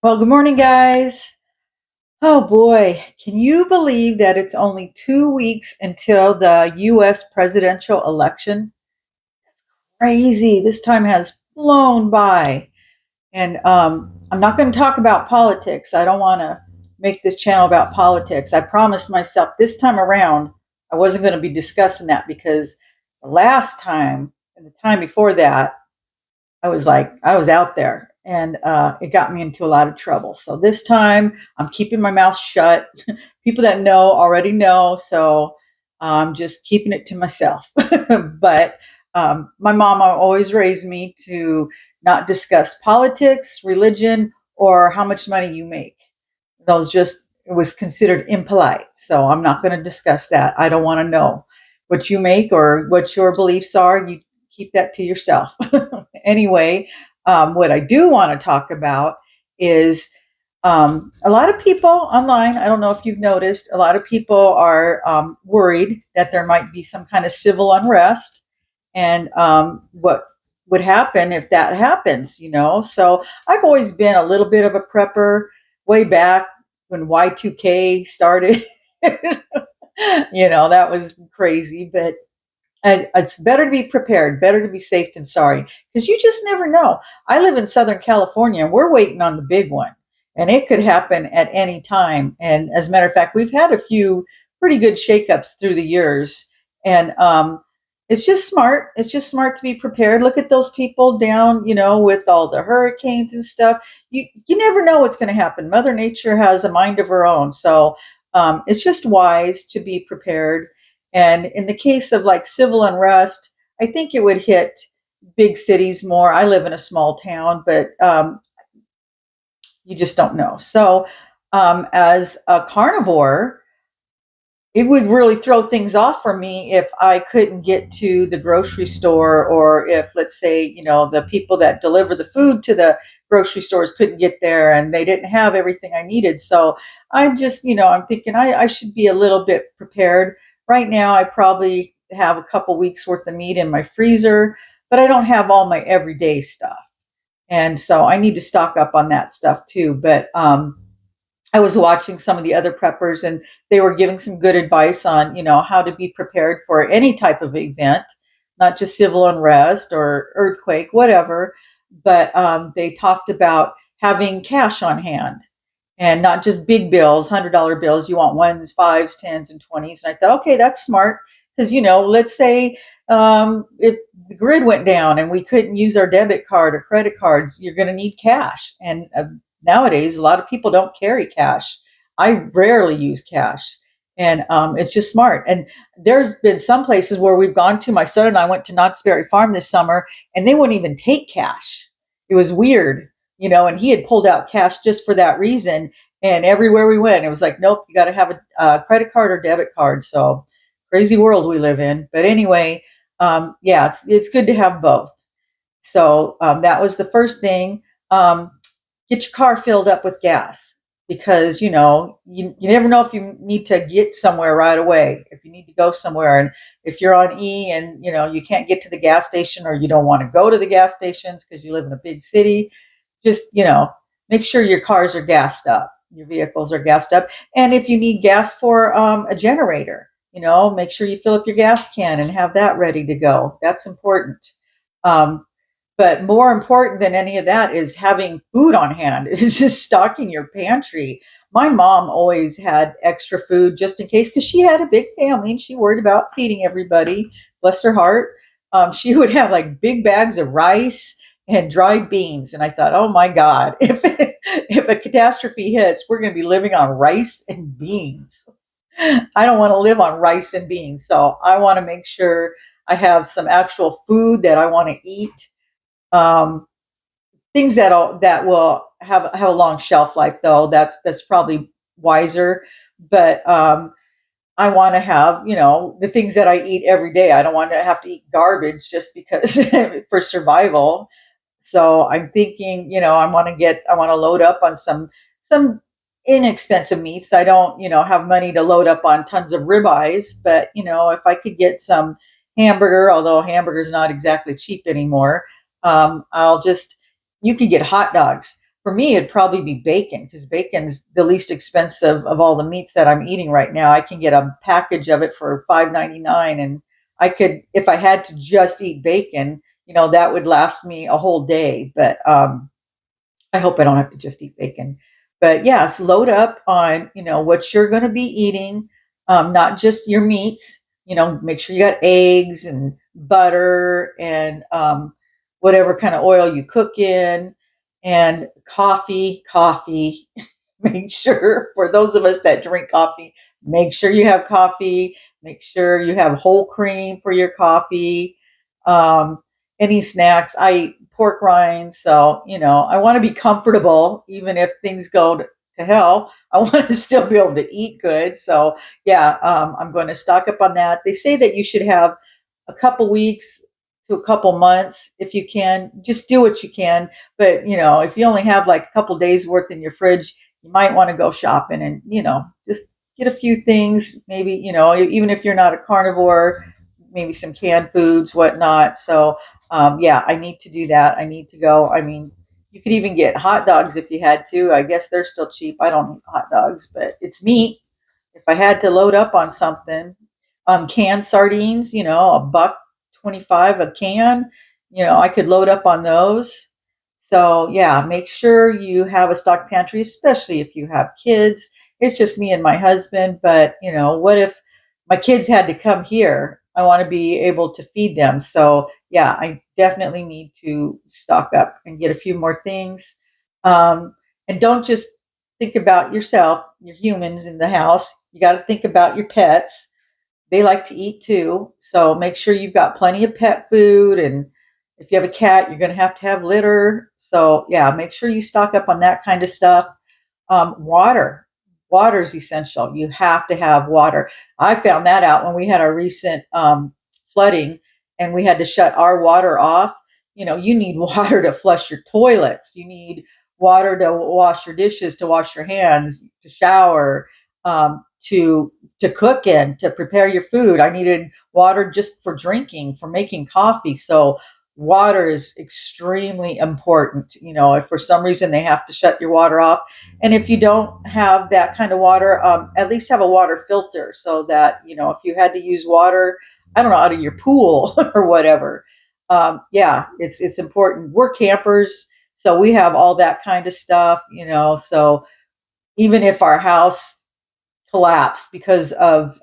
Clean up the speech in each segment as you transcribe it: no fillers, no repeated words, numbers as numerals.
Well, good morning, guys. Oh boy, can you believe that it's only 2 weeks until the U.S. presidential election? Crazy. This time has flown by. And I'm not going to talk about politics. I don't want to make this channel about politics. I promised myself this time around I wasn't going to be discussing that because the last time and the time before that, I was out there and it got me into a lot of trouble. So this time I'm keeping my mouth shut. People that know already know. So I'm just keeping it to myself. But my mama always raised me to not discuss politics, religion, or how much money you make. Those just, it was considered impolite. So I'm not going to discuss that. I don't want to know what you make or what your beliefs are. You keep that to yourself. Anyway, what I do want to talk about is a lot of people online. I don't know if you've noticed, a lot of people are worried that there might be some kind of civil unrest and what would happen if that happens. So I've always been a little bit of a prepper way back when Y2K started. That was crazy, but it's better to be prepared, better to be safe than sorry, because you just never know. I live in Southern California, and we're waiting on the big one, and it could happen at any time. And as a matter of fact, we've had a few pretty good shakeups through the years, and it's just smart. It's just smart to be prepared. Look at those people down, with all the hurricanes and stuff. You never know what's going to happen. Mother Nature has a mind of her own, so it's just wise to be prepared. And in the case of like civil unrest, I think it would hit big cities more. I live in a small town, but you just don't know. So, as a carnivore, it would really throw things off for me if I couldn't get to the grocery store, or if, let's say, the people that deliver the food to the grocery stores couldn't get there and they didn't have everything I needed. So I'm thinking I should be a little bit prepared. Right now, I probably have a couple weeks worth of meat in my freezer, but I don't have all my everyday stuff. And so I need to stock up on that stuff too. But I was watching some of the other preppers, and they were giving some good advice on, how to be prepared for any type of event, not just civil unrest or earthquake, whatever. But they talked about having cash on hand and not just big bills, $100 bills. You want ones, fives, tens, and 20s. And I thought, okay, that's smart. Because, let's say if the grid went down and we couldn't use our debit card or credit cards, you're going to need cash. And nowadays, a lot of people don't carry cash. I rarely use cash. And it's just smart. And there's been some places where we've gone to, my son and I went to Knott's Berry Farm this summer, and they wouldn't even take cash. It was weird, and he had pulled out cash just for that reason. And everywhere we went, it was like, nope, you got to have a credit card or debit card. So crazy world we live in. But anyway, yeah, it's good to have both. So that was the first thing. Get your car filled up with gas, because you never know if you need to get somewhere right away, if you need to go somewhere, and if you're on E and you can't get to the gas station, or you don't want to go to the gas stations because you live in a big city, just make sure your cars are gassed up, your vehicles are gassed up. And if you need gas for a generator, make sure you fill up your gas can and have that ready to go. That's important. um, but more important than any of that is having food on hand. Is just stocking your pantry. My mom always had extra food just in case, because she had a big family and she worried about feeding everybody. Bless her heart. She would have like big bags of rice and dried beans. And I thought, oh my God, if a catastrophe hits, we're going to be living on rice and beans. I don't want to live on rice and beans. So I want to make sure I have some actual food that I want to eat. Um, Things that will have a long shelf life, though. That's probably wiser. But I want to have the things that I eat every day. I don't want to have to eat garbage just because for survival. So I'm thinking, I want to load up on some inexpensive meats. I don't, have money to load up on tons of ribeyes, but if I could get some hamburger, although hamburger's not exactly cheap anymore, I'll just, you could get hot dogs for me, it'd probably be bacon because bacon's the least expensive of all the meats that I'm eating right now. I can get a package of it for $5.99, and I could, if I had to just eat bacon, that would last me a whole day. But I hope I don't have to just eat bacon. But yes, load up on, what you're going to be eating, not just your meats. Make sure you got eggs and butter and whatever kind of oil you cook in, and coffee, coffee. Make sure, for those of us that drink coffee, make sure you have coffee. Make sure you have whole cream for your coffee. Um, any snacks. I eat pork rinds, so I want to be comfortable, even if things go to hell. I want to still be able to eat good. So yeah, I'm going to stock up on that. They say that you should have a couple weeks to a couple months if you can. Just do what you can. But if you only have like a couple days worth in your fridge, you might want to go shopping and just get a few things. Maybe even if you're not a carnivore, maybe some canned foods, whatnot. So yeah, I need to do that. I need to go. I mean, you could even get hot dogs if you had to. I guess they're still cheap. I don't eat hot dogs, but it's meat. If I had to load up on something, canned sardines, a buck 25 a can, I could load up on those. So yeah, make sure you have a stock pantry, especially if you have kids. It's just me and my husband, but what if my kids had to come here? I want to be able to feed them. So yeah, I definitely need to stock up and get a few more things. And don't just think about yourself, your humans in the house. You got to think about your pets. They like to eat too. So make sure you've got plenty of pet food. And if you have a cat, you're going to have litter. So yeah, make sure you stock up on that kind of stuff. Water. Water is essential. You have to have water. I found that out when we had our recent flooding and we had to shut our water off. You need water to flush your toilets. You need water to wash your dishes, to wash your hands, to shower, to cook in, to prepare your food. I needed water just for drinking, for making coffee. So water is extremely important. If for some reason they have to shut your water off, and if you don't have that kind of water, at least have a water filter so that if you had to use water, I don't know, out of your pool or whatever. Yeah, it's important. We're campers, so we have all that kind of stuff. So even if our house collapsed because of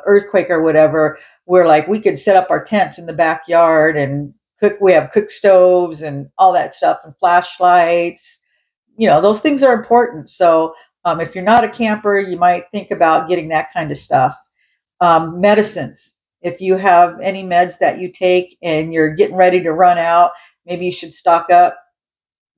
earthquake or whatever, we're like, we could set up our tents in the backyard and cook. We have cook stoves and all that stuff and flashlights. Those things are important. So if you're not a camper, you might think about getting that kind of stuff. Medicines. If you have any meds that you take and you're getting ready to run out, maybe you should stock up.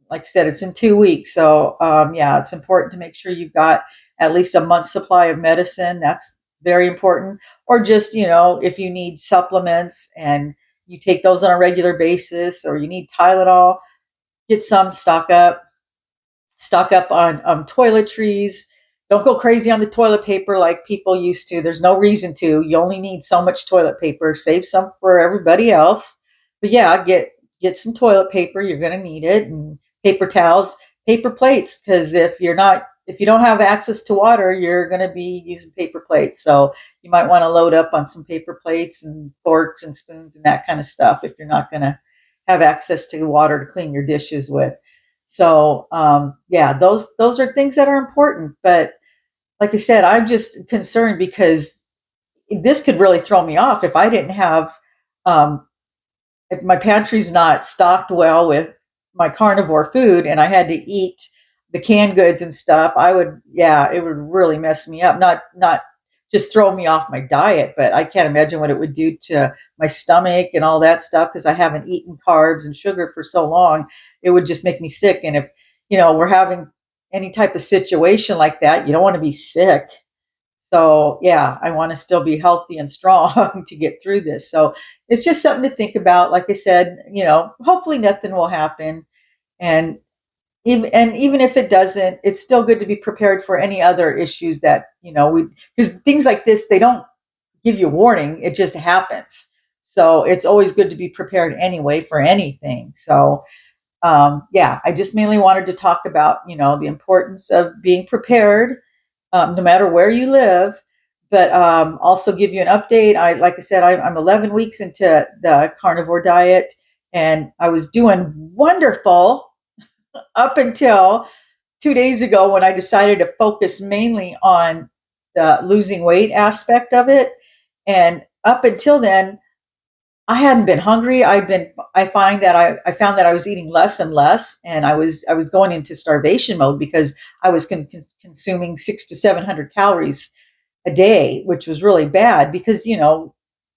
Like I said, it's in 2 weeks. So yeah, it's important to make sure you've got at least a month's supply of medicine. That's very important. Or just, if you need supplements and you take those on a regular basis, or you need Tylenol, get some, stock up on toiletries. Don't go crazy on the toilet paper like people used to. There's no reason to. You only need so much toilet paper. Save some for everybody else. But yeah, get some toilet paper. You're going to need it, and paper towels, paper plates. Because if you don't have access to water, you're going to be using paper plates. So you might want to load up on some paper plates and forks and spoons and that kind of stuff if you're not going to have access to water to clean your dishes with. So yeah, those are things that are important. But like I said, I'm just concerned because this could really throw me off if I didn't have um, if my pantry's not stocked well with my carnivore food and I had to eat the canned goods and stuff. Yeah, it would really mess me up. Not just throw me off my diet, but I can't imagine what it would do to my stomach and all that stuff because I haven't eaten carbs and sugar for so long. It would just make me sick. And if, we're having any type of situation like that, you don't want to be sick. So yeah, I want to still be healthy and strong to get through this. So it's just something to think about. Like I said, hopefully nothing will happen. And even if it doesn't, it's still good to be prepared for any other issues that, because things like this, they don't give you warning. It just happens. So it's always good to be prepared anyway for anything. So Yeah, I just mainly wanted to talk about, the importance of being prepared, no matter where you live, but also give you an update. Like I said, I'm 11 weeks into the carnivore diet, and I was doing wonderful up until 2 days ago when I decided to focus mainly on the losing weight aspect of it. And up until then, I hadn't been hungry. I found that I was eating less and less, and I was going into starvation mode because I was consuming 600 to 700 calories a day, which was really bad because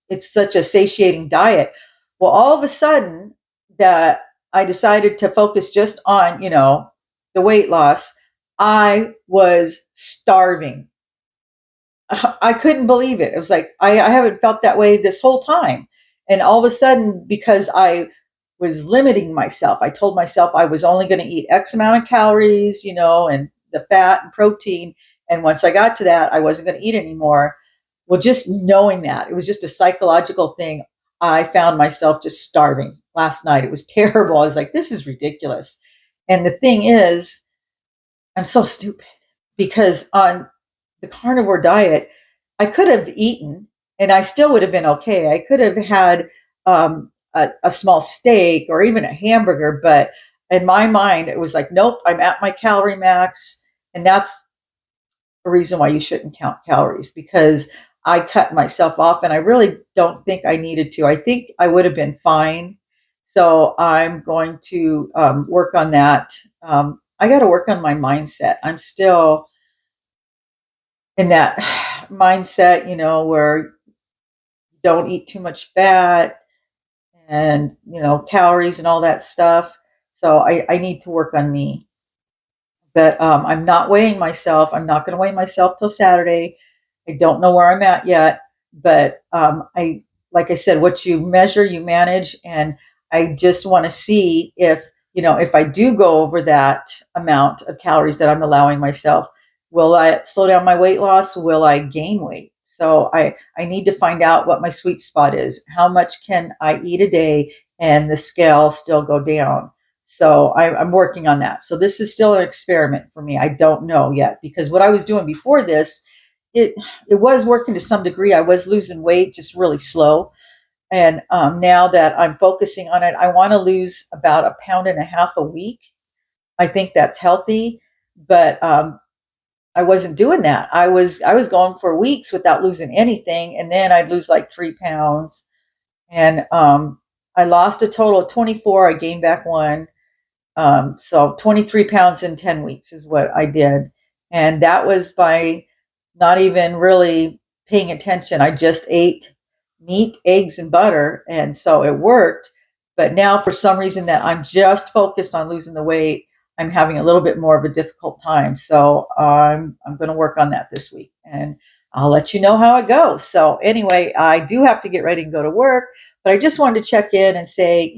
it's such a satiating diet. Well, all of a sudden, that I decided to focus just on the weight loss. I was starving. I couldn't believe it. It was like I haven't felt that way this whole time. And all of a sudden, because I was limiting myself, I told myself I was only going to eat X amount of calories, and the fat and protein. And once I got to that, I wasn't going to eat anymore. Well, just knowing that, it was just a psychological thing. I found myself just starving last night. It was terrible. I was like, this is ridiculous. And the thing is, I'm so stupid because on the carnivore diet, I could have eaten and I still would have been okay. I could have had a small steak or even a hamburger, but in my mind, it was like, nope, I'm at my calorie max. And that's a reason why you shouldn't count calories because I cut myself off and I really don't think I needed to. I think I would have been fine. So I'm going to work on that. I got to work on my mindset. I'm still in that mindset, where you don't eat too much fat and, calories and all that stuff. So I need to work on me. But I'm not weighing myself. I'm not going to weigh myself till Saturday. I don't know where I'm at yet, but like I said, what you measure, you manage, and I just want to see if I do go over that amount of calories that I'm allowing myself, will I slow down my weight loss? Will I gain weight? So I need to find out what my sweet spot is. How much can I eat a day and the scale still go down? So I'm working on that. So this is still an experiment for me. I don't know yet because what I was doing before this, it it was working to some degree. I was losing weight, just really slow. And now that I'm focusing on it, I want to lose about a pound and a half a week. I think that's healthy, but I wasn't doing that. I was going for weeks without losing anything, and then I'd lose like 3 pounds, and I lost a total of 24. I gained back one, so 23 pounds in 10 weeks is what I did. And that was by not even really paying attention. I just ate meat, eggs, and butter. And so it worked. But now, for some reason, that I'm just focused on losing the weight, I'm having a little bit more of a difficult time. So I'm going to work on that this week. And I'll let you know how it goes. So, anyway, I do have to get ready and go to work. But I just wanted to check in and say,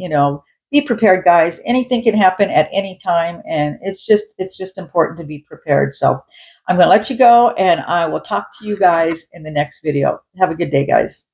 be prepared, guys. Anything can happen at any time, and it's just important to be prepared. So I'm going to let you go, and I will talk to you guys in the next video. Have a good day, guys.